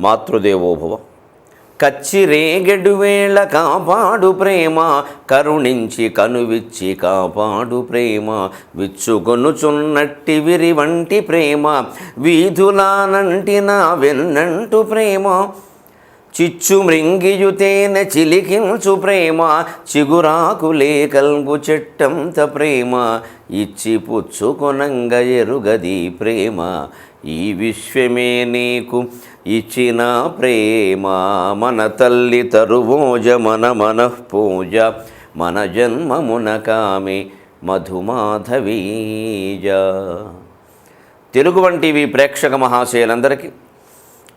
మాతృదేవోభవ. కచ్చిరేగెడు వేళ కాపాడు ప్రేమ, కరుణించి కనువిచ్చి కాపాడు ప్రేమ, విచ్చుకొనుచున్నట్టి విరి వంటి ప్రేమ, వీధులానంటిన వెన్నంటు ప్రేమ, చిచ్చు మృంగియుతేన చిలికించు ప్రేమ, చిగురాకులే కల్గు చెట్టంత ప్రేమ, ఇచ్చి పుచ్చుకొనంగ ఎరుగది ప్రేమ, ఈ విశ్వమే నీకు ఇచ్చిన ప్రేమ, మన తల్లి తరువోజ మన మనఃపూజ, మన జన్మమున కామె మధుమాధవీజ. తెలుగు వన్ టీవీ ప్రేక్షక మహాశయులందరికీ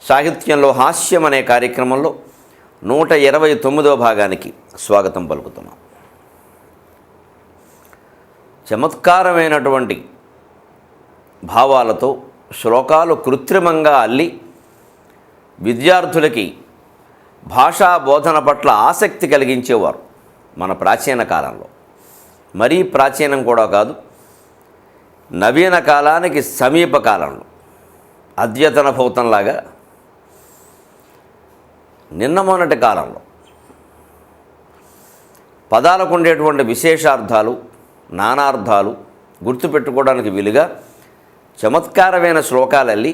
సాహిత్యంలో హాస్యం అనే కార్యక్రమంలో 129వ భాగానికి స్వాగతం పలుకుతున్నాం. చమత్కారమైనటువంటి భావాలతో శ్లోకాలు కృత్రిమంగా అల్లి విద్యార్థులకి భాషా బోధన పట్ల ఆసక్తి కలిగించేవారు మన ప్రాచీన కాలంలో. మరీ ప్రాచీనం కూడా కాదు, నవీన కాలానికి సమీప కాలంలో అద్యతన భూతంలాగా నిన్న మొన్నటి కాలంలో పదాలకు ఉండేటువంటి విశేషార్థాలు నానార్థాలు గుర్తుపెట్టుకోవడానికి వీలుగా చమత్కారమైన శ్లోకాలల్లి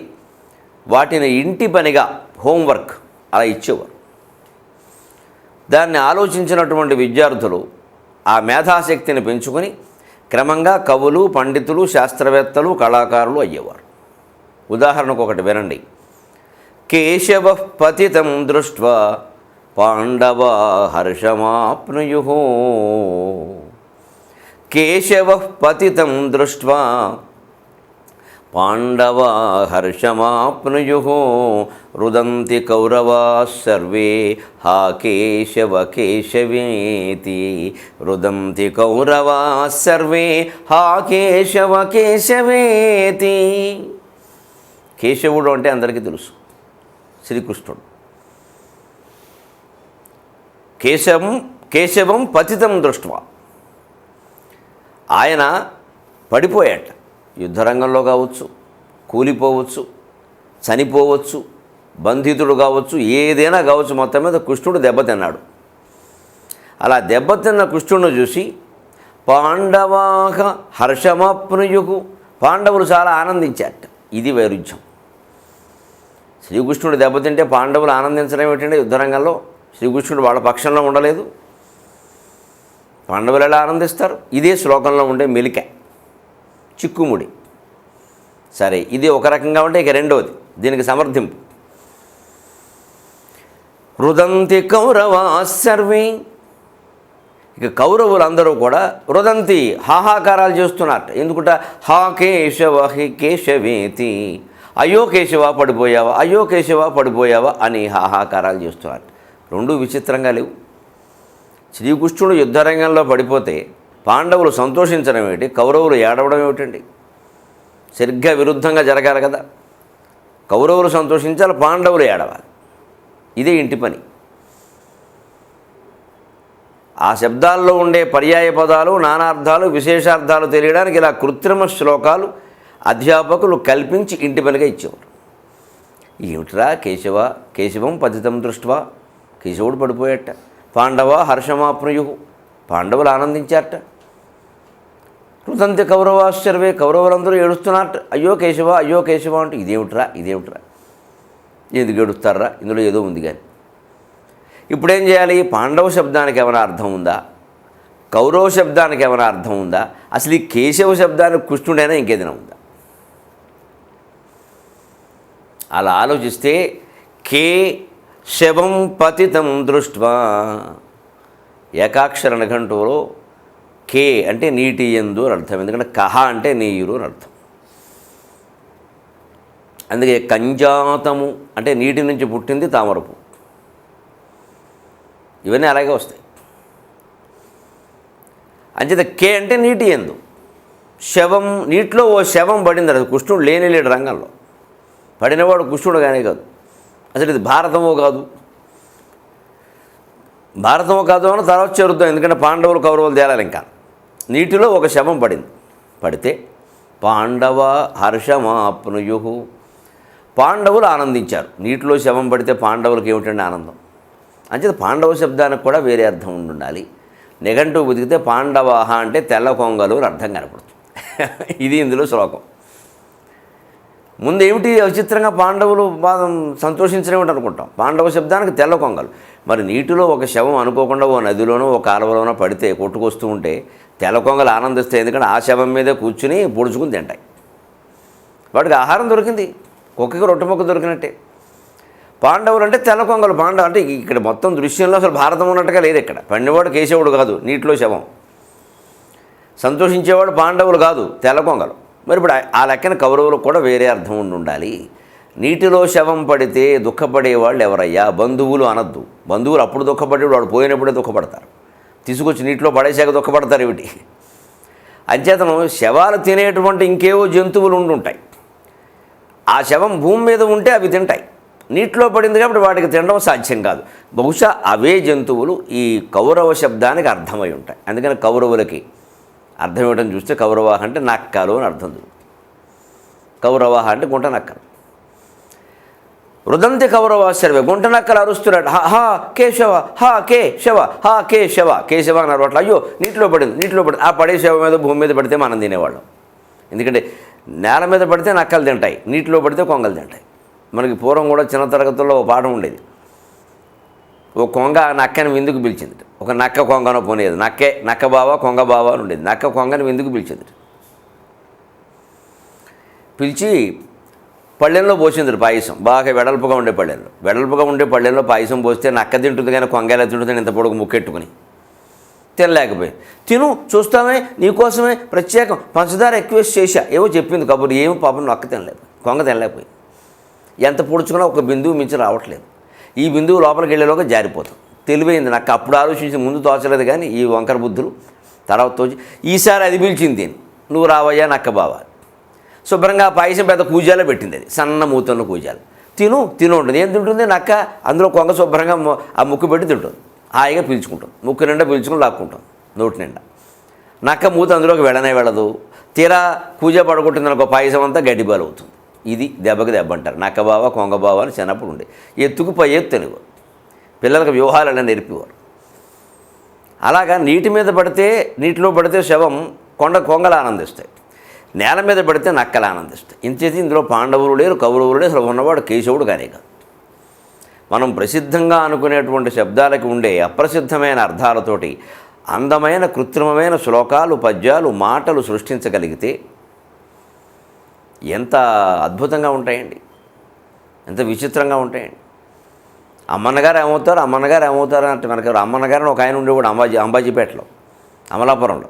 వాటిని ఇంటి పనిగా హోంవర్క్ అలా ఇచ్చేవారు. దాన్ని ఆలోచించినటువంటి విద్యార్థులు ఆ మేధాశక్తిని పెంచుకొని క్రమంగా కవులు, పండితులు, శాస్త్రవేత్తలు, కళాకారులు అయ్యేవారు. ఉదాహరణకు ఒకటి వినండి. కేశవ పతితం దృష్ట్వా పాండవా హర్షమాప్నుయు. కేశవ పతితం దృష్ట్వా పాండవా హర్షమాప్నుయు. రుదంతి కౌరవా సర్వే హా కేశవ కేశవేతి. రుదంతి కౌరవా సర్వే హా కేశవ కేశవేతి. కేశవుడు అంటే అందరికీ తెలుసు, శ్రీకృష్ణుడు. కేశవం పతితం దృష్ట్వా, ఆయన పడిపోయాట. యుద్ధరంగంలో కావచ్చు, కూలిపోవచ్చు, చనిపోవచ్చు, బంధితుడు కావచ్చు, ఏదైనా కావచ్చు, మొత్తం మీద కృష్ణుడు దెబ్బతిన్నాడు. అలా దెబ్బతిన్న కృష్ణుడిని చూసి పాండవాహ హర్షమాప్నుయుకు, పాండవులు చాలా ఆనందించారట. ఇది వైరుధ్యం. శ్రీకృష్ణుడు దెబ్బతింటే పాండవులు ఆనందించడం ఏమిటంటే, యుద్ధరంగంలో శ్రీకృష్ణుడు వాళ్ళ పక్షంలో ఉండలేదు, పాండవులు ఎలా ఆనందిస్తారు? ఇదే శ్లోకంలో ఉండే మెలిక, చిక్కుముడి. సరే, ఇది ఒక రకంగా ఉంటే ఇక రెండవది దీనికి సమర్థింపు. రుదంతి కౌరవా సర్వే, ఇక కౌరవులందరూ కూడా రుదంతి హాహాకారాలు చేస్తున్నట్టు. ఎందుకుంట హా కేశవ హి కేశవేతి, అయ్యో కేశవ పడిపోయావా, అయ్యో కేశవ పడిపోయావా అని హాహాకారాలు చేస్తున్నారు. రెండు విచిత్రంగా లేవు. శ్రీకృష్ణుడు యుద్ధరంగంలో పడిపోతే పాండవులు సంతోషించడం ఏమిటి, కౌరవులు ఏడవడం ఏమిటండి? సరిగ్గా విరుద్ధంగా జరగాలి కదా. కౌరవులు సంతోషించాలి, పాండవులు ఏడవాలి. ఇదే ఇంటి పని. ఆ శబ్దాల్లో ఉండే పర్యాయ పదాలు, నానార్థాలు, విశేషార్థాలు తెలియడానికి ఇలా కృత్రిమ శ్లోకాలు అధ్యాపకులు కల్పించి ఇంటి పనిగా ఇచ్చేవారు. ఏమిట్రా కేశవం పతితం దృష్ట్వా, కేశవుడు పడిపోయాట. పాండవ హర్షమాప్నుయు, పాండవులు ఆనందించారట. రుదంతి కౌరవాశ్చర్వే, కౌరవులందరూ ఏడుస్తున్నారట. అయ్యో కేశవ, అయ్యో కేశవ అంటూ. ఇదేమిట్రా, ఎందుకు ఏడుస్తారా? ఇందులో ఏదో ఉంది. కానీ ఇప్పుడేం చేయాలి? పాండవ శబ్దానికి ఏమైనా అర్థం ఉందా, కౌరవ శబ్దానికి ఏమైనా అర్థం ఉందా, అసలు ఈ కేశవ శబ్దానికి కృష్ణుడైనా ఇంకేదైనా ఉందా? అలా ఆలోచిస్తే కేశవం పతితం దృష్ట్వా, ఏకాక్షర నిఘంటువులో కే అంటే నీటి యందు అని అర్థం. ఎందుకంటే కహ అంటే నీరు అని అర్థం. అందుకే కంజాతము అంటే నీటి నుంచి పుట్టింది తామరపు. ఇవన్నీ అలాగే వస్తాయి. అంచేత కే అంటే నీటి యందు, శవం నీటిలో ఓ శవం పడింది. అది కృష్ణుడు లేడు రంగంలో. పడినవాడు కృష్ణుడు కానీ కాదు. అసలు ఇది భారతమో కాదు అని తర్వాత చేరుద్దాం. ఎందుకంటే పాండవులు కౌరవులు తేలాలి. ఇంకా నీటిలో ఒక శవం పడింది. పడితే పాండవ హర్షమాప్నుయు, పాండవులు ఆనందించారు. నీటిలో శవం పడితే పాండవులకు ఏమిటండి ఆనందం? అంచేత పాండవ శబ్దానికి కూడా వేరే అర్థం ఉండాలి. నిఘంటువు బతికితే పాండవాహ అంటే తెల్ల కొంగలు అని అర్థం కనపడుతుంది. ఇది ఇందులో శ్లోకం. ముందు ఏమిటి విచిత్రంగా పాండవులు సంతోషించలేమిటి అనుకుంటాం. పాండవ శబ్దానికి తెల్ల కొంగలు. మరి నీటిలో ఒక శవం అనుకోకుండా ఓ నదిలోనో ఒక కాలువలోనో పడితే కొట్టుకొస్తూ ఉంటే తెల్ల కొంగలు ఆనందిస్తాయి. ఎందుకంటే ఆ శవం మీదే కూర్చుని పొడుచుకుని తింటాయి. వాటికి ఆహారం దొరికింది, కుక్కకి రొట్టె ముక్క దొరికినట్టే. పాండవులు అంటే తెల్ల కొంగలు. పాండవ అంటే ఇక్కడ మొత్తం దృశ్యంలో అసలు భారతం ఉన్నట్టుగా లేదు. ఇక్కడ పండివాడు కేశవుడు కాదు, నీటిలో శవం. సంతోషించేవాడు పాండవులు కాదు, తెల్ల కొంగలు. మరి ఇప్పుడు ఆ లెక్కన కౌరవులకు కూడా వేరే అర్థం ఉండాలి. నీటిలో శవం పడితే దుఃఖపడేవాళ్ళు ఎవరయ్యా? బంధువులు అనద్దు. బంధువులు అప్పుడు దుఃఖపడేవాడు వాడు పోయినప్పుడే దుఃఖపడతారు. తీసుకొచ్చి నీటిలో పడేసాక దుఃఖపడతారు. ఏమిటి అంచేతను శవాలు తినేటువంటి ఇంకేవో జంతువులు ఉండుంటాయి. ఆ శవం భూమి మీద ఉంటే అవి తింటాయి. నీటిలో పడింది కాబట్టి వాటికి తినడం సాధ్యం కాదు. బహుశా అవే జంతువులు ఈ కౌరవ శబ్దానికి అర్థమై ఉంటాయి. అందుకని కౌరవులకి అర్థం ఏమిటని చూస్తే కౌరవాహ అంటే నక్కలు అని అర్థం. కౌరవాహ అంటే గుంట నక్కలు. రుదంతి కౌరవాశ్చర్వే, గుంట నక్కలు అరుస్తున్నాడు. హా కేశవ, హా కేశవ, హా కేశవ, కేశవ అన్నారు. అట్లా అయ్యో నీటిలో పడింది. ఆ పడే శవ మీద భూమి మీద పడితే మనం తినేవాళ్ళం. ఎందుకంటే నేల మీద పడితే నక్కలు తింటాయి, నీటిలో పడితే కొంగలు తింటాయి. మనకి పూర్వం కూడా చిన్న తరగతుల్లో ఒక పాఠం ఉండేది. ఓ కొంగ నక్కని విందుకు పిలిచింది. ఒక నక్క కొంగనో పోనేది. నక్క బావ కొంగ బావ అని ఉండేది. నక్క కొంగని విందుకు పిలిచింది. పిలిచి పళ్ళెంలో పోసింది పాయసం. బాగా వెడల్పుగా ఉండే పళ్ళెంలో పాయసం పోస్తే నక్క తింటుంది కానీ కొంగ ఎలా తింటుందని ఇంత పొడుగు ముక్కెట్టుకుని తినలేకపోయింది. తిను చూస్తామే నీకోసమే ప్రత్యేకం పంచదార ఎక్కువ చేశా ఏవో చెప్పింది కబుర్లు. ఏమో పాపం నక్క తినలేకపోయింది, కొంగ తినలేకపోయింది. ఎంత పొడుచుకున్నా ఒక బిందువు మించి రావట్లేదు. ఈ బిందువు లోపలికి వెళ్ళేలోగా జారిపోతాం. తెలివైంది నక్క. అప్పుడు ఆలోచించి ముందు తోచలేదు కానీ ఈ వంకర బుద్ధులు తర్వాత తోచి ఈసారి అది పిలిచింది. నువ్వు రావయ్యా నక్క బావ. శుభ్రంగా పాయసం పెద్ద కూజాలో పెట్టింది. అది సన్న మూతన్న కూజాలు. తిను ఉంటుంది. ఏం తింటుంది నక్క? అందులో కొంగ శుభ్రంగా ఆ ముక్కు పెట్టి తింటుంది. హాయిగా పీల్చుకుంటుంది. ముక్కు నిండా పీల్చుకుని లాక్కుంటాం నోటి నిండా. నక్క మూత అందులోకి వెళ్ళదు. తీరా కూజ పడగొట్టింది అనుకో పాయసం అంతా గడ్డిబాలు అవుతుంది. ఇది దెబ్బకి దెబ్బ అంటారు. నక్క బావ కొంగ బావ అని చిన్నప్పుడు ఉండే. ఎత్తుకు పై ఎత్తు అనేవారు. పిల్లలకు వ్యూహాలనే నేర్పేవారు. అలాగా నీటిలో పడితే శవం కొంగలు ఆనందిస్తాయి, నేల మీద పడితే నక్కలు ఆనందిస్తాయి. ఇంచేది ఇందులో పాండవులు లేరు, కౌరవులు లేరు. అసలు ఉన్నవాడు కేశవుడు కానీ కాదు. మనం ప్రసిద్ధంగా అనుకునేటువంటి శబ్దాలకి ఉండే అప్రసిద్ధమైన అర్థాలతోటి అందమైన కృత్రిమమైన శ్లోకాలు, పద్యాలు, మాటలు సృష్టించగలిగితే ఎంత అద్భుతంగా ఉంటాయండి, ఎంత విచిత్రంగా ఉంటాయండి. అమ్మన్నగారు ఏమవుతారు అంటే మనకి అమ్మన్నగారిని ఒక ఆయన ఉండేవాడు అంబాజీపేటలో, అమలాపురంలో.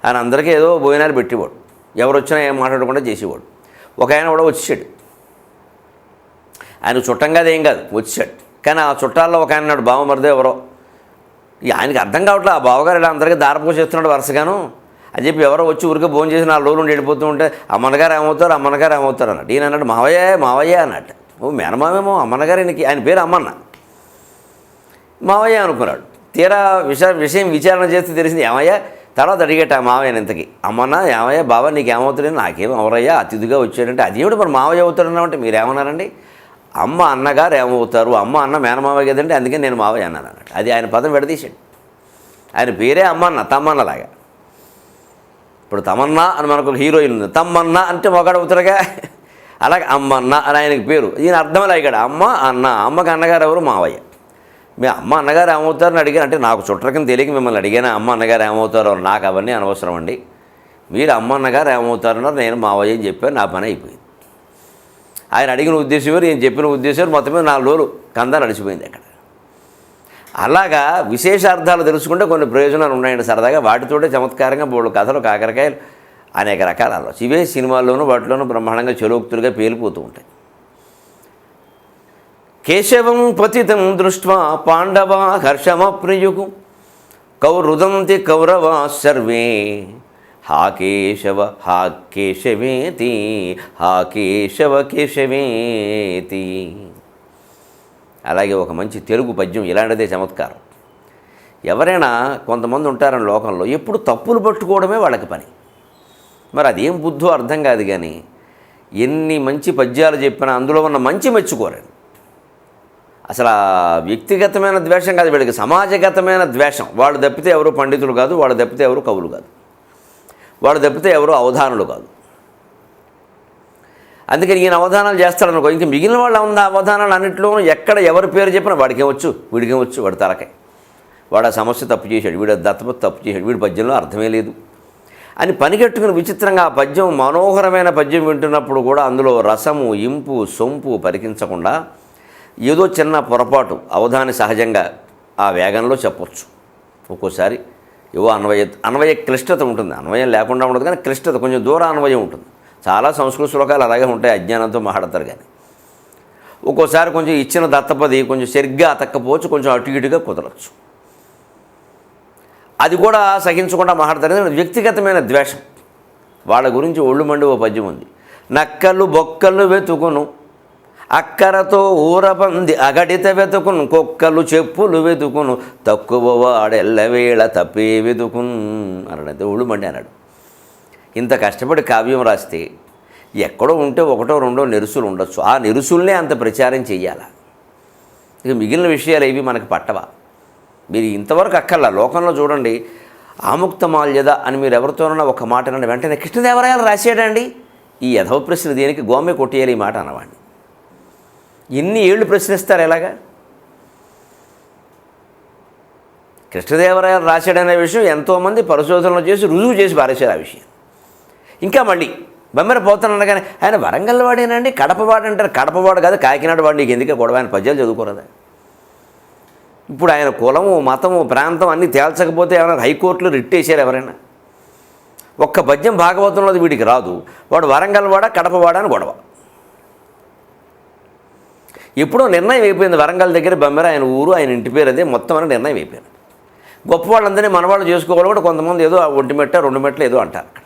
ఆయన అందరికీ ఏదో భోజనాలు పెట్టేవాడు. ఎవరు వచ్చినా ఏం మాట్లాడకుండా చేసేవాడు. ఒక ఆయన కూడా వచ్చాడు. ఆయన చుట్టంగా ఏం కాదు, వచ్చాడు. కానీ ఆ చుట్టాల్లో ఒక ఆయన నాడు బావమరిదే ఎవరో. ఆయనకి అర్థం కావట్లేదు. ఆ బావగారు ఇలా అందరికీ దారపోసేస్తున్నాడు వరుసగాను అని చెప్పి ఎవరో వచ్చి ఊరికే భోజనం చేసి 4 రోజులు వెళ్ళిపోతూ ఉంటే అమ్మన్నగారు ఏమవుతారు అన్నట్టు. ఈయన అన్నాడు మావయ్య అన్నట్టు. ఓ మేనమామేమో అమ్మన్నగారు. ఆయన పేరు అమ్మన్న. మావయ్య అనుకున్నాడు. తీరా విషయం విచారణ చేస్తే తెలిసింది ఏమయ్యా. తర్వాత అడిగేట మావయ్యని ఇంతకి, అమ్మన్న ఏమయ్యా బావ నీకేమవుతాడని. నాకేం ఎవరయ్యా అతిథిగా వచ్చాడంటే. అదేమిటి మరి మావయ్య అవుతాడన్నామంటే మీరేమన్నారండి? అమ్మ అన్నగారు ఏమవుతారు, అన్న మేనమావయ్య కదండి, అందుకే నేను మావయ్య అన్నాను అన్నట్టు. అది ఆయన పదం విడదీశాడు. ఆయన పేరే అమ్మన్న, తమ్మన్నలాగా. ఇప్పుడు తమన్నా అని మనకు హీరోయిన్ ఉంది. తమ్మన్న అంటే మొగాడవుతారుగా, అలాగే అమ్మన్న అని ఆయనకి పేరు. ఈయన అర్థమలాగాడు. అమ్మకి అన్నగారు ఎవరు? మావయ్య. మీ అమ్మ అన్నగారు ఏమవుతారని అడిగాను. అంటే నాకు చుట్టరకని తెలియక మిమ్మల్ని అడిగాను అమ్మ అన్నగారు ఏమవుతారో. నాకు అవన్నీ అనవసరం అండి, మీరు అమ్మ అన్నగారు ఏమవుతారన్నారు, నేను మావయ్య అని చెప్పాను. నా పని అయిపోయింది. ఆయన అడిగిన ఉద్దేశం వేరు, నేను చెప్పిన ఉద్దేశం వేరు. మొత్తం మీద 4 రోజులు కందా నడిచిపోయింది అక్కడ. అలాగా విశేషార్థాలు తెలుసుకుంటే కొన్ని ప్రయోజనాలు ఉన్నాయండి సరదాగా. వాటితోటే చమత్కారంగా బోళ్ళు కథలు, కాకరకాయలు, అనేక రకాల ఆలోచన ఇవే సినిమాల్లోనూ వాటిలోనూ బ్రహ్మాండంగా చెలోక్తులుగా పేలిపోతూ ఉంటాయి. కేశవం పతితం దృష్ట్వా పాండవ హర్షమప్రియుకు కౌరుదంతి కౌరవా సర్వే హా కేశవ హా కేశవేతి హా కేశవ కేశవేతి. అలాగే ఒక మంచి తెలుగు పద్యం ఇలాంటిదే చమత్కారం. ఎవరైనా కొంతమంది ఉంటారని లోకంలో ఎప్పుడు తప్పులు పట్టుకోవడమే వాళ్ళకి పని. మరి అదేం బుద్ధో అర్థం కాదు. కానీ ఎన్ని మంచి పద్యాలు చెప్పినా అందులో ఉన్న మంచి మెచ్చుకోరండి. అసలు ఆ వ్యక్తిగతమైన ద్వేషం కాదు, వీళ్ళకి సమాజగతమైన ద్వేషం. వాళ్ళు తప్పితే ఎవరు పండితులు కాదు, వాళ్ళు తప్పితే ఎవరు కవులు కాదు, వాళ్ళు తప్పితే ఎవరు అవధానులు కాదు. అందుకని ఈయన అవధానాలు చేస్తాడనుకో, ఇంక మిగిలిన వాళ్ళు ఉన్న అవధానాలు అన్నింటిలో ఎక్కడ ఎవరి పేరు చెప్పినా వాడికేమొచ్చు, వీడికేమొచ్చు, వాడి తలకాయ, వాడు ఆ సమస్య తప్పు చేశాడు, వీడు దత్తపతి తప్పు చేశాడు, వీడి పద్యంలో అర్థమే లేదు అని పనిగట్టుకుని విచిత్రంగా ఆ పద్యం, మనోహరమైన పద్యం వింటున్నప్పుడు కూడా అందులో రసము, ఇంపు, సొంపు పరికించకుండా ఏదో చిన్న పొరపాటు అవధాని సహజంగా ఆ వేగంలో చెప్పొచ్చు. ఒక్కోసారి ఏవో అన్వయ క్లిష్టత ఉంటుంది, అన్వయం లేకుండా ఉండదు కానీ క్లిష్టత, కొంచెం దూర అన్వయం ఉంటుంది. చాలా సంస్కృత శ్లోకాలు అలాగే ఉంటాయి, అజ్ఞానంతో మాట్లాడతారు. కానీ ఒక్కోసారి కొంచెం ఇచ్చిన దత్తపది కొంచెం సరిగ్గా అతక్కపోవచ్చు, కొంచెం అటు ఇటుగా కుదరచ్చు. అది కూడా సహించకుండా మాట్లాడతారు. వ్యక్తిగతమైన ద్వేషం, వాళ్ళ గురించి ఒళ్ళు మండి ఓ పద్యం ఉంది. నక్కలు బొక్కలు వెతుకును అక్కరతో ఊరబంది అగడిత వెతుకును, కుక్కలు చెప్పులు వెతుకును తక్కువ వాడెల్లవేళ తప్పే వెతుకును అన్నాడు. ఒళ్ళు మండి అన్నాడు. ఇంత కష్టపడి కావ్యం రాస్తే ఎక్కడో ఉంటే ఒకటో రెండో నెరుసులు ఉండొచ్చు, ఆ నెరుసుల్నే అంత ప్రచారం చెయ్యాలా? ఇక మిగిలిన విషయాలు ఏవి మనకు పట్టవా? మీరు ఇంతవరకు అక్కర్లా. లోకంలో చూడండి, ఆముక్తమాల్యద అని మీరు ఎవరితోనన్నా ఒక మాట అనండి, వెంటనే కృష్ణదేవరాయలు రాసేయడండి. ఈ యథవ ప్రశ్న దేనికి, గోమె కొట్టేయాలి ఈ మాట అన్నవాడిని. ఎన్ని ఏళ్ళు ప్రశ్నిస్తారు ఎలాగా? కృష్ణదేవరాయలు రాశాడనే విషయం ఎంతోమంది పరిశోధనలు చేసి రుజువు చేసి పారేశారు ఆ విషయం. ఇంకా మళ్ళీ బొమ్మెర పోతానన్నా కానీ ఆయన వరంగల్ వాడేనండి, కడపవాడు అంటారు. కడపవాడు కాదు, కాకినాడ వాడు, నీకు ఎందుకే గొడవ? ఆయన పద్యాలు చదువుకోరదా? ఇప్పుడు ఆయన కులము, మతము, ప్రాంతం అన్నీ తేల్చకపోతే ఏమైనా హైకోర్టులో రిట్ వేసారు ఎవరైనా? ఒక్క పద్యం భాగవతంలో వీడికి రాదు, వాడు వరంగల్ వాడ, కడపవాడ అని గొడవ. ఎప్పుడో నిర్ణయం అయిపోయింది, వరంగల్ దగ్గర బొమ్మెర ఆయన ఊరు, ఆయన ఇంటి పేరు అదే, మొత్తం అని నిర్ణయం అయిపోయింది. గొప్పవాళ్ళందరినీ మనవాళ్ళు చేసుకోవాలి కూడా, కొంతమంది ఏదో 1 మెట్ట 2 మెట్లు ఏదో అంటారు అక్కడ.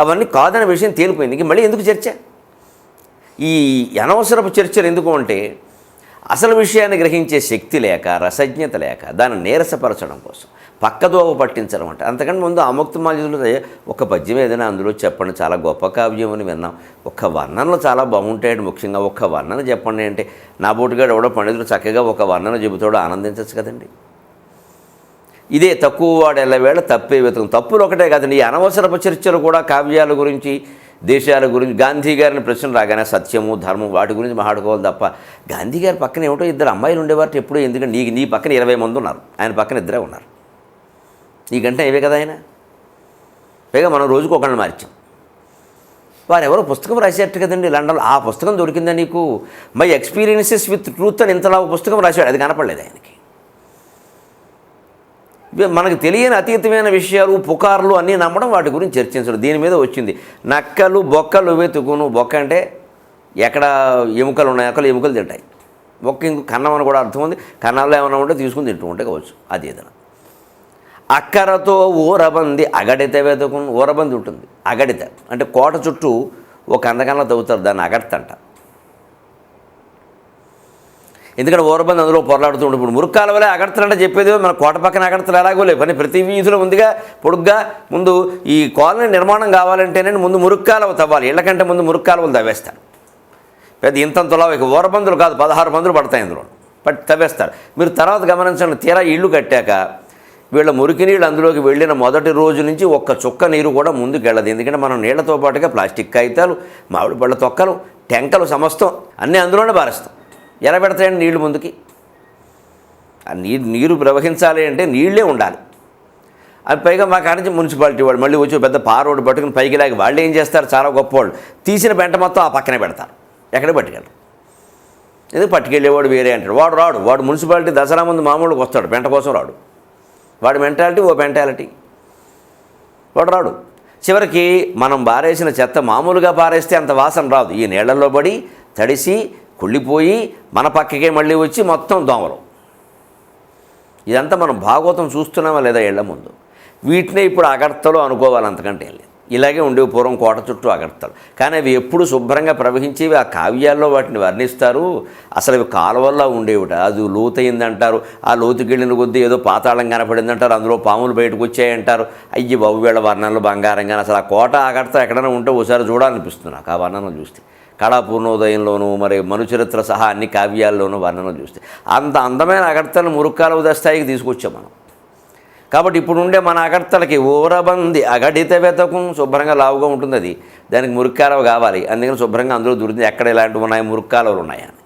అవన్నీ కాదనే విషయం తేలిపోయింది. ఇంక మళ్ళీ ఎందుకు చర్చ? ఈ అనవసరపు చర్చలు ఎందుకు అంటే, అసలు విషయాన్ని గ్రహించే శక్తి లేక, రసజ్ఞత లేక, దాన్ని నీరసపరచడం కోసం పక్కదోవ పట్టించడం అంటే. అంతకంటే ముందు ఆముక్తమాల్యదలో ఒక పద్యం ఏదైనా అందులో చెప్పండి, చాలా గొప్ప కావ్యం అని విన్నాం, ఒక్క వర్ణనలు చాలా బాగుంటాయండి, ముఖ్యంగా ఒక్క వర్ణన చెప్పండి అంటే నా బోటుగాడు ఎవడో పండితుడు చక్కగా ఒక వర్ణన చెబుతాడో ఆనందించవచ్చు కదండి. ఇదే తక్కువ వాడు ఎల్లవేళ తప్పే వెతుకు. తప్పులు ఒకటే కాదండి, ఈ అనవసరపు చర్చలు కూడా కావ్యాల గురించి, దేశాల గురించి. గాంధీ గారిని ప్రశ్న రాగానే సత్యము, ధర్మం వాటి గురించి మాట్లాడుకోవాలి తప్ప, గాంధీ గారి పక్కన ఏమిటో 2 అమ్మాయిలు ఉండేవారు ఎప్పుడూ. ఎందుకంటే నీ పక్కన 20 మంది ఉన్నారు, ఆయన పక్కన 2 ఉన్నారు. నీకంటే ఇవే కదా ఆయన. పైగా మనం రోజుకు ఒకళ్ళని మార్చాం. వారు ఎవరో పుస్తకం రాసేట్టు కదండి లండన్లో. ఆ పుస్తకం దొరికిందా నీకు? మై ఎక్స్పీరియన్సెస్ విత్ ట్రూత్ అని ఇంతలా పుస్తకం రాశాడు, అది కనపడలేదు ఆయనకి. మనకు తెలియని అతీతమైన విషయాలు, పుకార్లు అన్నీ నమ్మడం, వాటి గురించి చర్చించడం, దీని మీద వచ్చింది. నక్కలు బొక్కలు వెతుకును. బొక్క అంటే ఎక్కడ ఎముకలు ఉన్నాయి, ఎముకలు తింటాయి. బొక్క ఇంకో కన్నం అని కూడా అర్థం ఉంది. కన్నాల్లో ఏమైనా ఉంటే తీసుకుని తింటూ ఉంటే కావచ్చు, అది ఏదైనా. అక్కరతో ఊరబంది అగడిత వెతుకును. ఊరబంది ఉంటుంది, అగడిత అంటే కోట చుట్టూ ఒక అందకన్నా తవ్వుతారు, దాన్ని అగడిత అంట. ఎందుకంటే ఊరబంది అందులో పొరలాడుతూ ఉంటుంది. ఇప్పుడు మురుక్కాల వల్ల అగడతలంటే చెప్పేది మన కోట పక్కన అగడతలు ఎలాగో లేవు, కానీ ప్రతి వీధిలో ఉందిగా పొడుగ్గా. ముందు ఈ కాలనీ నిర్మాణం కావాలంటేనే ముందు మురుక్కాలవ తవ్వాలి, ఇళ్ళకంటే ముందు మురుక్కాలవలు తవ్వేస్తారు. పెద్ద ఇంతంతలా ఇక ఊరబందులు కాదు, 16 బందులు పడతాయి అందులో, తవ్వేస్తారు. మీరు తర్వాత గమనించండి, తీరా ఇళ్ళు కట్టాక వీళ్ళ మురికి నీళ్ళు అందులోకి వెళ్ళిన మొదటి రోజు నుంచి ఒక్క చుక్క నీరు కూడా ముందుకు వెళ్ళదు. ఎందుకంటే మనం నీళ్లతో పాటుగా ప్లాస్టిక్ కాగితాలు, మామిడి పళ్ళ తొక్కలు, టెంకలు సమస్తం అన్నీ అందులోనే పారేస్తాం. ఎలా పెడతాయండి నీళ్లు ముందుకి? ఆ నీరు ప్రవహించాలి అంటే నీళ్ళే ఉండాలి. అది పైగా మా కాడ నుంచి మున్సిపాలిటీ వాళ్ళు మళ్ళీ వచ్చి పెద్ద పారోడు పట్టుకుని పైకి లాగి వాళ్ళు ఏం చేస్తారు, చాలా గొప్పవాళ్ళు, తీసిన పెంట మొత్తం ఆ పక్కనే పెడతారు, ఎక్కడ పట్టుకెళ్ళరు. ఎందుకు పట్టుకెళ్ళేవాడు వేరే అంటాడు, వాడు రాడు. వాడు మున్సిపాలిటీ దసరా ముందు మామూలుగా వస్తాడు, పెంట కోసం రాడు. వాడి మెంటాలిటీ ఓ మెంటాలిటీ, వాడు రాడు. చివరికి మనం పారేసిన చెత్త మామూలుగా పారేస్తే అంత వాసన రాదు, ఈ నీళ్లలో పడి తడిసి కుళ్ళిపోయి మన పక్కకే మళ్ళీ వచ్చి మొత్తం దోమలు. ఇదంతా మనం భాగవతం చూస్తున్నామా లేదా ఇళ్ల ముందు? వీటినే ఇప్పుడు అగర్తలో అనుకోవాలి, అంతకంటే ఏం లేదు. ఇలాగే ఉండేవి పూర్వం కోట చుట్టూ అగడతారు. కానీ అవి ఎప్పుడు శుభ్రంగా ప్రవహించేవి. ఆ కావ్యాల్లో వాటిని వర్ణిస్తారు. అసలు అవి కాలువల్లో ఉండేవిట. అది లోతయిందంటారు. ఆ లోతుకెళ్ళిన కొద్దీ ఏదో పాతాళం కనపడిందంటారు. అందులో పాములు బయటకు వచ్చాయంటారు. అయ్యి బాబు వీళ్ళ వర్ణనలు బంగారంగా. అసలు ఆ కోట అగడతా ఎక్కడైనా ఉంటే ఒకసారి చూడాలనిపిస్తుంది నాకు ఆ వర్ణనలు చూస్తే. కళాపూర్ణోదయంలోనూ మరి మనుచరిత్ర సహా అన్ని కావ్యాల్లోనూ వర్ణనలు చూస్తే అంత అందమైన అగడతలను మురుక్కాలువ స్థాయికి తీసుకొచ్చాం మనం. కాబట్టి ఇప్పుడు ఉండే మన అగడతలకి ఊరబంది అగడిత వెతకం శుభ్రంగా లావుగా ఉంటుంది. అది దానికి మురుక్కాలువ కావాలి. అందుకని శుభ్రంగా అందులో దొరుకుతుంది. ఎక్కడ ఇలాంటివి ఉన్నాయి, మురుక్కాలువలు ఉన్నాయని.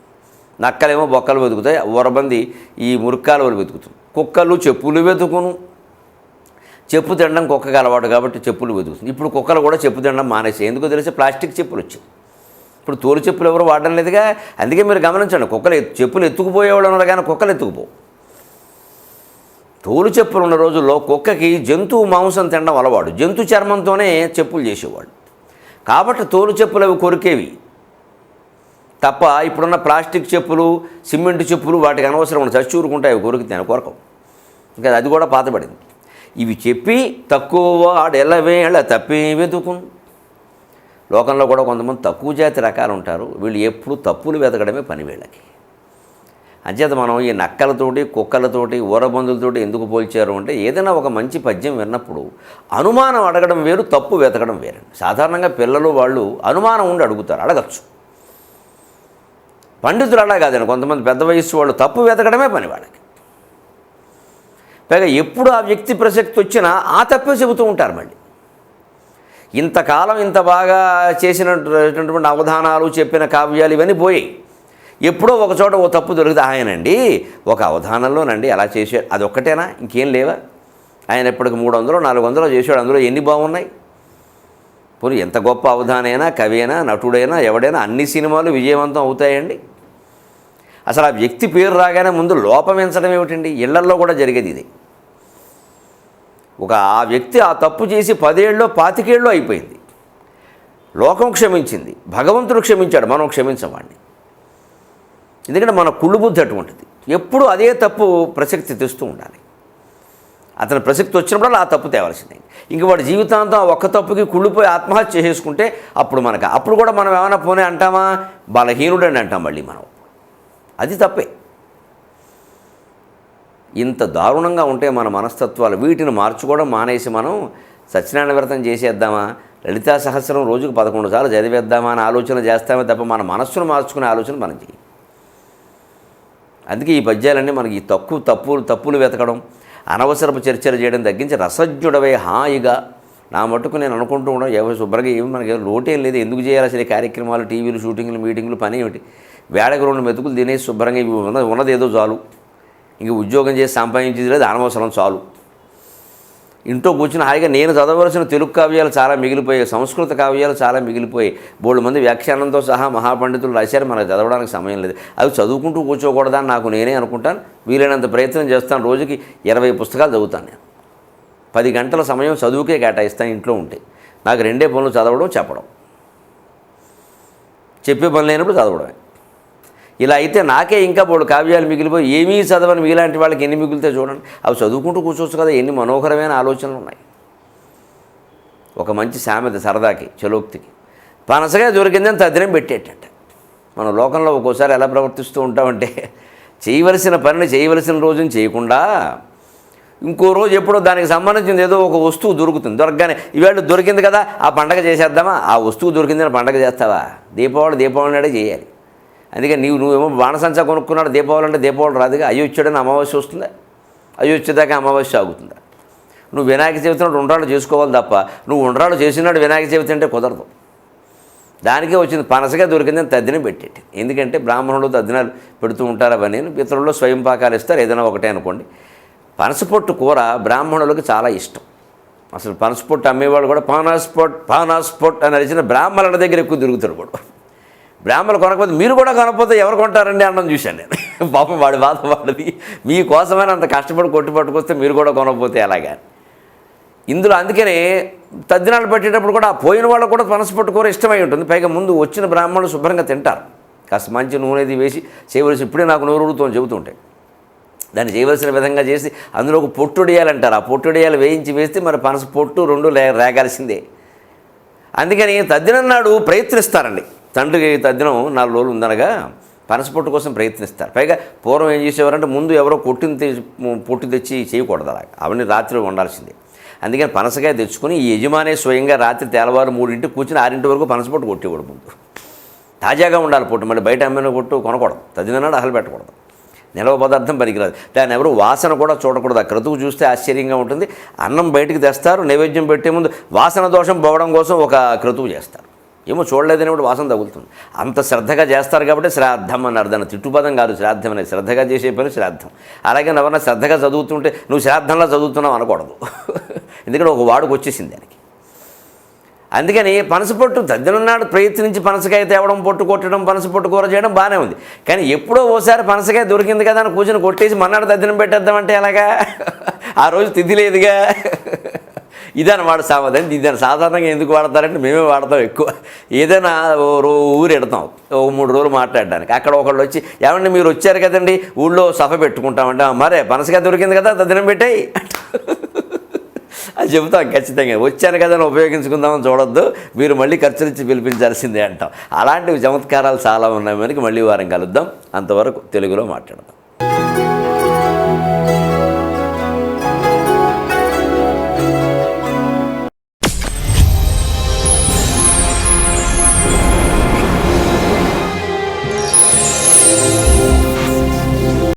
నక్కలేమో బొక్కలు వెతుకుతాయి, ఊరబంది ఈ మురుక్కాలువలు వెతుకుతుంది. కుక్కలు చెప్పులు వెతుకును. చెప్పు తినడం కుక్కకి అలవాటు కాబట్టి చెప్పులు వెతుకుతుంది. ఇప్పుడు కుక్కలు కూడా చెప్పు తినడం మానేసి, ఎందుకో తెలిసి ప్లాస్టిక్ చెప్పులు వచ్చాయి. ఇప్పుడు తోలు చెప్పులు ఎవరు వాడడం లేదుగా. అందుకే మీరు గమనించండి, కుక్కలు చెప్పులు ఎత్తుకుపోయేవాళ్ళు ఉన్నారు కానీ కుక్కలు ఎత్తుకుపోవు. తోలు చెప్పులు ఉన్న రోజుల్లో కుక్కకి జంతువు మాంసం తినడం అలవాటు. జంతు చర్మంతోనే చెప్పులు చేసేవాళ్ళు. కాబట్టి తోలు చెప్పులు అవి కొరికేవి తప్ప ఇప్పుడున్న ప్లాస్టిక్ చెప్పులు, సిమెంట్ చెప్పులు వాటికి అనవసరం ఉండదు. చచ్చూరుకుంటాయి, అవి కొరికితే కొరకవు. ఇంకా అది కూడా పాతబడింది. ఇవి చెప్పి తక్కువ ఆడెల్లవేళ తప్పి వెతుకును. లోకంలో కూడా కొంతమంది తక్కువ జాతి రకాలు ఉంటారు. వీళ్ళు ఎప్పుడు తప్పులు వెతకడమే పని వీళ్ళకి. అంచేత మనం ఈ నక్కలతోటి, కుక్కలతోటి, ఊరబందులతోటి ఎందుకు పోల్చారు అంటే, ఏదైనా ఒక మంచి పద్యం విన్నప్పుడు అనుమానం అడగడం వేరు, తప్పు వెతకడం వేరు. సాధారణంగా పిల్లలు వాళ్ళు అనుమానం ఉండి అడుగుతారు, అడగచ్చు. పండితులు అలా కాదండి. కొంతమంది పెద్ద వయస్సు వాళ్ళు తప్పు వెతకడమే పని వాళ్ళకి. పైగా ఎప్పుడు ఆ వ్యక్తి ప్రసక్తి వచ్చినా ఆ తప్పే చెబుతూ ఉంటారు. మళ్ళీ ఇంతకాలం ఇంత బాగా చేసినటువంటి అవధానాలు, చెప్పిన కావ్యాలు ఇవన్నీ పోయాయి. ఎప్పుడో ఒక చోట ఓ తప్పు దొరికితే ఆయనండి ఒక అవధానంలోనండి అలా చేశాడు, అది ఒక్కటేనా, ఇంకేం లేవా? ఆయన ఇప్పటికి 300 400 చేశాడు, అందులో ఎన్ని బాగున్నాయి? పోనీ ఎంత గొప్ప అవధానైనా, కవి అయినా, నటుడైనా, ఎవడైనా అన్ని సినిమాలు విజయవంతం అవుతాయండి? అసలు ఆ వ్యక్తి పేరు రాగానే ముందు లోపం ఎంచడం ఏమిటండి? ఇళ్లల్లో కూడా జరిగేది ఇది. ఆ వ్యక్తి ఆ తప్పు చేసి 10 ఏళ్ళలో 25 ఏళ్ళలో అయిపోయింది. లోకం క్షమించింది, భగవంతుడు క్షమించాడు, మనం క్షమించవాడిని. ఎందుకంటే మన కుళ్ళు బుద్ధి అటువంటిది. ఎప్పుడు అదే తప్పు ప్రసక్తి తెస్తూ ఉండాలి. అతని ప్రసక్తి వచ్చినప్పుడు ఆ తప్పు తేవాల్సిందే. ఇంక వాడి జీవితాంతం ఆ ఒక్క తప్పుకి కుళ్ళిపోయి ఆత్మహత్య చేసుకుంటే అప్పుడు కూడా మనం ఏమైనా పోనీ అంటామా, బలహీనుడని అంటాం మళ్ళీ మనం. అది తప్పే. ఇంత దారుణంగా ఉంటే మన మనస్తత్వాలు, వీటిని మార్చుకోవడం మానేసి మనం సత్యనారాయణ వ్రతం చేసేద్దామా, లలితా సహస్రం రోజుకు 11 సార్లు చదివేద్దామా అని ఆలోచన చేస్తామే తప్ప మన మనస్సును మార్చుకునే ఆలోచన మనం చేయం. అందుకే ఈ పద్యాలన్నీ మనకి తప్పులు వెతకడం, అనవసరపు చర్చలు చేయడం తగ్గించి రసజ్ఞుడవే హాయిగా నా మట్టుకు నేను అనుకుంటూ ఉండడం, ఎవరు శుభ్రంగా మనకి లోటేం లేదు. ఎందుకు చేయాలి అసలు కార్యక్రమాలు, టీవీలు, షూటింగ్లు, మీటింగ్లు, పని ఏమిటి? వేడకు 2 మెతుకులు తినేసి శుభ్రంగా ఉన్నది ఏదో చాలు, ఇంక ఉద్యోగం చేసి సంపాదించేది లేదు, అనవసరం చాలు. ఇంట్లో కూర్చుని హాయిగా నేను చదవలసిన తెలుగు కావ్యాలు చాలా మిగిలిపోయాయి, సంస్కృత కావ్యాలు చాలా మిగిలిపోయాయి. బోల్డు మంది వ్యాఖ్యానంతో సహా మహాపండితులు రాశారు, మనకు చదవడానికి సమయం లేదు. అవి చదువుకుంటూ కూర్చోకూడదని నాకు నేనే అనుకుంటాను. వీలైనంత ప్రయత్నం చేస్తాను. రోజుకి 20 పుస్తకాలు చదువుతాను నేను. 10 గంటల సమయం చదువుకే కేటాయిస్తాను ఇంట్లో ఉంటే. నాకు 2 పనులు, చదవడం, చెప్పడం. చెప్పే పని లేనప్పుడు చదవడమే. ఇలా అయితే నాకే ఇంకా బోడు కావ్యాలు మిగిలిపోయి ఏమీ చదవని మీలాంటి వాళ్ళకి ఎన్ని మిగిలితే చూడండి. అవి చదువుకుంటూ కూర్చోవచ్చు కదా, ఎన్ని మనోహరమైన ఆలోచనలు ఉన్నాయి. ఒక మంచి సామెత సరదాకి, చలోక్తికి, పనసగా దొరికిందని తద్దినం పెట్టేటంట. మన లోకంలో ఒక్కోసారి ఎలా ప్రవర్తిస్తూ ఉంటామంటే, చేయవలసిన పనిని చేయవలసిన రోజుని చేయకుండా ఇంకో రోజు ఎప్పుడో దానికి సంబంధించింది ఏదో ఒక వస్తువు దొరుకుతుంది. దొరకగానే ఈవేళ దొరికింది కదా ఆ పండగ చేసేద్దామా, ఆ వస్తువు దొరికిందని పండగ చేస్తావా? దీపావళి నాడే చేయాలి. అందుకే నువ్వేమో బాణసంచా కొనుక్కున్నాడు, దీపావళి అంటే దీపావళి రాదుగా. అయోధ్యుడని అమావాస్య వస్తుందా? అయోధ్యదాకా అమావాస్య ఆగుతుందా? నువ్వు వినాయక చవితి నాడు ఉండ్రాళ్ళు చేసుకోవాలి తప్ప నువ్వు ఉండ్రాళ్ళు చేసినాడు వినాయక చవితి అంటే కుదరదు. దానికే వచ్చింది పనసగా దొరికిందని తద్దినం పెట్టేటి. ఎందుకంటే బ్రాహ్మణులు తద్దినాలు పెడుతూ ఉంటారు. అవన్నీ పితరుల్లో స్వయం పాకాలు ఇస్తారు, ఏదైనా ఒకటే అనుకోండి. పనసపొట్టు కూర బ్రాహ్మణులకు చాలా ఇష్టం. అసలు పనసపొట్టు అమ్మేవాళ్ళు కూడా పానాస్పొట్ అని అరిచిన బ్రాహ్మణుల దగ్గర ఎక్కువ తిరుగుతాడు కూడా. బ్రాహ్మణులు కొనకపోతే మీరు కూడా కొనకపోతే ఎవరు కొంటారండి అన్నం చూశాను నేను. పాపం వాడి బాధ వాడిది. మీకోసమైనా అంత కష్టపడి కొట్టి పట్టుకొస్తే మీరు కూడా కొనకపోతే ఎలాగా? ఇందులో అందుకనే తద్దినాలు పెట్టేటప్పుడు కూడా పోయిన వాళ్ళకు కూడా పనసపొట్టు కూర ఇష్టమై ఉంటుంది. పైగా ముందు వచ్చిన బ్రాహ్మణులు శుభ్రంగా తింటారు. కాస్త మంచి నూనెది వేసి చేయవలసి, ఇప్పుడే నాకు నూరు ఉడుగుతోని చెబుతుంటాయి. దాన్ని చేయవలసిన విధంగా చేసి అందులో ఒక పొట్టుడియాలంటారు. ఆ పొట్టుడియాలు వేయించి వేస్తే మరి పనస పొట్టు 2 రేగాల్సిందే. అందుకని తద్దినం నాడు ప్రయత్నిస్తారండి. తండ్రికి తద్దినం 4 రోజులు ఉందనగా పనసపొట్టు కోసం ప్రయత్నిస్తారు. పైగా పూర్వం ఏం చేసేవారంటే ముందు ఎవరో పొట్టు తెచ్చి చేయకూడదు, అలా అవన్నీ రాత్రి వండాల్సిందే. అందుకని పనసకాయ తెచ్చుకొని ఈ యజమానే స్వయంగా రాత్రి తెల్లవారు 3 కూర్చుని 6 వరకు పనసపొట్టు కొట్టేవాడు. ముందు తాజాగా ఉండాలి పొట్టు, మళ్ళీ బయట అమ్మిన పొట్టు కొనకూడదు, తద్దినాడు అసలు పెట్టకూడదు, నిలవ పదార్థం పనికిరాదు. దాన్ని ఎవరు వాసన కూడా చూడకూడదు. ఆ క్రతువు చూస్తే ఆశ్చర్యంగా ఉంటుంది. అన్నం బయటికి తెస్తారు, నైవేద్యం పెట్టే ముందు వాసన దోషం పోవడం కోసం ఒక క్రతువు చేస్తారు. ఏమో చూడలేదని కూడా వాసన తగులుతుంది. అంత శ్రద్ధగా చేస్తారు కాబట్టి శ్రాద్ధం అన్నారు. దాన్ని తిట్టుపదం కాదు శ్రాద్ధం అనేది, శ్రద్ధగా చేసే పని శ్రాద్ధం. అలాగే ఎవరన్నా శ్రద్ధగా చదువుతుంటే నువ్వు శ్రాద్ధంలో చదువుతున్నావు అనకూడదు, ఎందుకంటే ఒక వాడుకు వచ్చేసింది దానికి. అందుకని పనసపొట్టు తద్దినం నాడు ప్రయత్నించి పనసకాయ తేవడం, పొట్టు కొట్టడం, పనసపొట్టు కూర చేయడం బాగానే ఉంది. కానీ ఎప్పుడో ఓసారి పనసకాయ దొరికింది కదా అని కూర్చొని కొట్టేసి మన్నాడు తద్దినం పెట్టేద్దామంటే ఎలాగా? ఆ రోజు తిథి లేదుగా. ఇదన్నమాట సామాధానం. దీన్ని సాధారణంగా ఎందుకు వాడతారంటే మేమే వాడతాం ఎక్కువ. ఏదైనా ఊరు ఎడతాం 3 రోజులు మాట్లాడడానికి, అక్కడ ఒకళ్ళు వచ్చి ఏమంటే మీరు వచ్చారు కదండి ఊళ్ళో సభ పెట్టుకుంటామంటే, మరే పనసకాయ దొరికింది కదా తద్దినం పెట్టాయి అది చెబుతాం ఖచ్చితంగా. వచ్చాను కదా అని ఉపయోగించుకుందామని చూడొద్దు, మీరు మళ్ళీ ఖర్చులిచ్చి పిలిపించాల్సిందే అంటాం. అలాంటివి చమత్కారాలు చాలా ఉన్నాయి. మనకి మళ్ళీ వారం కలుద్దాం. అంతవరకు తెలుగులో మాట్లాడదాం.